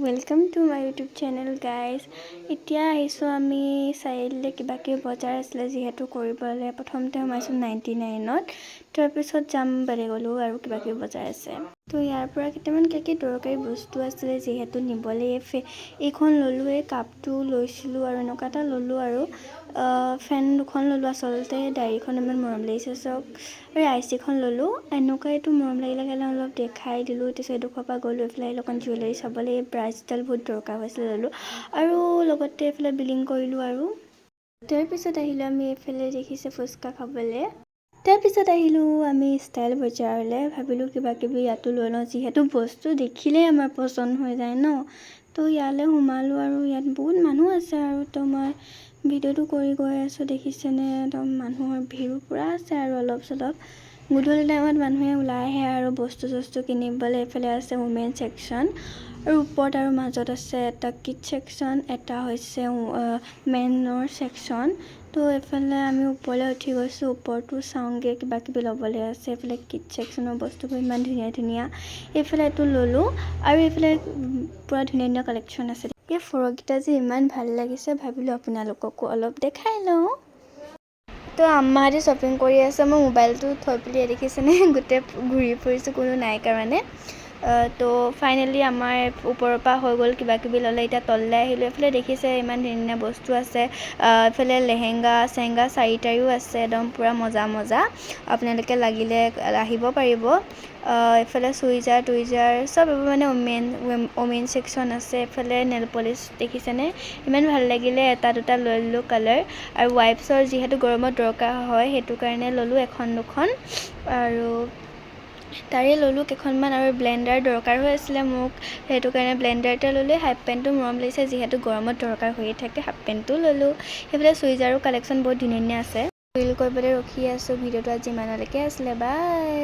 Welcome to my YouTube channel guys. এতিয়া আহিছো আমি চাইলে কিবা কি বজাৰ আছিল যেহেতু কৰিবলে প্ৰথমতে সোমাইছো 99ত তাৰ পিছত যাম বাৰে গলো আৰু কিবা কি বজাৰ আছে তো ইয়াৰ পৰা কেইটামান কি দৰকাৰী বস্তু আছিল যেহেতু নিবলে এইখন ললো এই কাপটো লৈছিলো আৰু নকাটা ললো আৰু ফেন দুখন ললো আসলতে ডাইৰীখন ইমান মৰম লাগিছে সক আৰু আইচিখন ললো এনেকা এটো মৰম লাগিলে অলপ দেখাই দিলো তেছে দুখপা গলো ফ্লাই লকন জুৱেলাৰী চাবলে ব্ৰাইচডাল বহুত দৰকাৰ হৈছিল ললো আৰু লগতে এফালে বিলিং কৰিলো আৰু তাৰ পিছত আহিলো আমি এফালে দেখিছে ফুচকা খাবলে তাৰ পিছত আহিলো আমি ষ্টাইল বজাৰলে ভাবিলো কিবা কিবি ইয়াতো লৈ লওঁ যেহেতু বস্তু দেখিলে আমাৰ পছন্দ হৈ যায় ন তো ইয়ালে সোমালো আৰু ইয়াত বহুত মানুহ আছে আৰু তো মই ভিডিওটো কৰি গৈ আছো দেখিছেনে একদম মানুহৰ ভিৰ পুৰা আছে আৰু অলপ চলপ গুডল টাইমত মানুহে ওলাই আহে আৰু বস্তু কিনিবলে এফালে আছে ওমেন সেকশন আৰু ওপৰত আৰু মাজত আছে এটা কিড সেকশন এটা হৈছে মেনৰ সেকশন তো এফালে আমি ওপৰলে উঠি গৈছো ওপৰটো চাওঁগে কিবা কিবি লবলে আছে এফালে কিড সেকশনৰ বস্তুবোৰ ইমান ধুনীয়া এফালে এটো ললো আৰু এফালে পুৰা ধুনীয়া কালেকচন আছে এই ফৰগিটা যে ইমান ভাল লাগিছে ভাবিলো আপোনালোককো অলপ দেখাই লওঁ তো আম্মাহতে শপিং কৰি আছে মই মোবাইলটো থৈ পেলি দেখিছেনে গুটে ঘুৰি ফুৰিছো কোনো নাই কাৰণে তো ফাইনালি আমাৰ ওপৰৰ পৰা হৈ গল কিবা কিবি ললে এটা তললে আহিলো এফালে দেখিছে ইমান ধুনীয়া বস্তু আছে এফালে লেহেংগা সেংগা চাৰিটায়ো আছে একদম পুৰা মজা আপোনালোকে লাগিলে আহিব পাৰিব এফালে সুইজাৰ টুইজাৰ সব মানে ওমেন সেকশন আছে এফালে নেল পলিশ দেখিছেনে ইমান ভাল লাগিলে এটা দুটা ললো কালাৰ আৰু ওয়াইপছৰ যেহেতু গৰমত দৰকাৰ হয় হেতু কাৰণে ললো এখন দুখন আৰু তাৰে ললো কেখনমান আৰু ব্লেন্ডাৰ দৰকাৰ হৈ আছিল মোক হেতু কাৰণে ব্লেন্ডাৰটা ললো হাফ পেন্টটো মৰম লাগিছে যেহেতু গৰমত দৰকাৰ হৈ থাকে হাফ পেন্টটো ললো হেফালে সুইজাৰৰ কালেকচন বহুত ধুনীয়া আছে ফিল কৰিবলৈ ৰখি আছো ভিডিওটো আজি ইমানলৈকে আছিল বাই